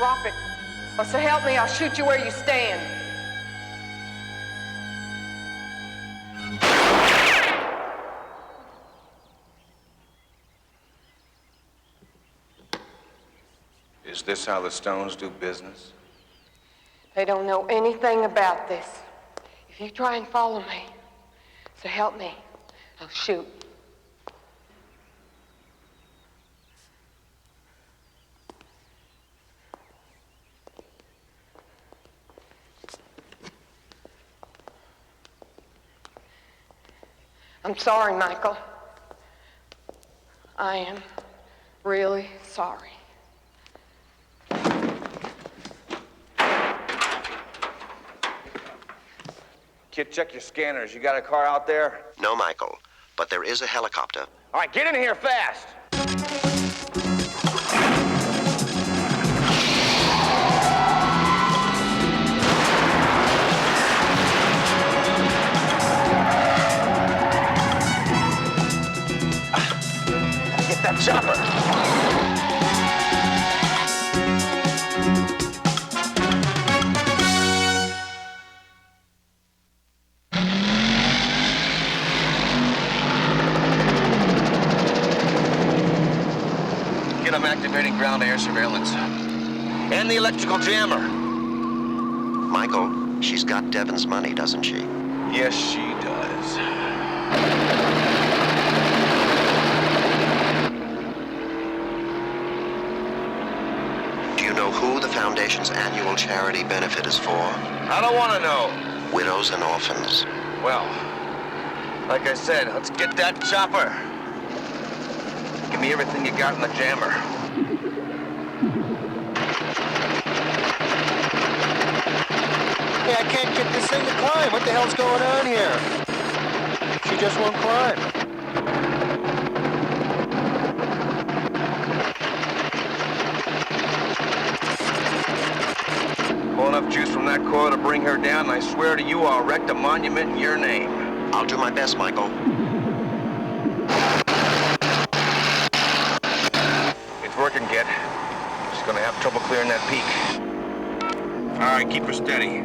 Drop it. Or so help me, I'll shoot you where you stand. Is this how the Stones do business? They don't know anything about this. If you try and follow me, so help me, I'll shoot. I'm sorry, Michael. I am really sorry. Kitt, check your scanners. You got a car out there? No, Michael, but there is a helicopter. All right, get in here fast. Get that chopper. I'm activating ground air surveillance. And the electrical jammer. Michael, she's got Devon's money, doesn't she? Yes, she does. Do you know who the Foundation's annual charity benefit is for? I don't want to know. Widows and orphans. Well, like I said, let's get that chopper. Give me everything you got in the jammer. Hey, I can't get this thing to climb. What the hell's going on here? She just won't climb. Pull enough juice from that coil to bring her down, and I swear to you I'll erect a monument in your name. I'll do my best, Michael. Working, Kitt. Just gonna have trouble clearing that peak. All right, keep her steady.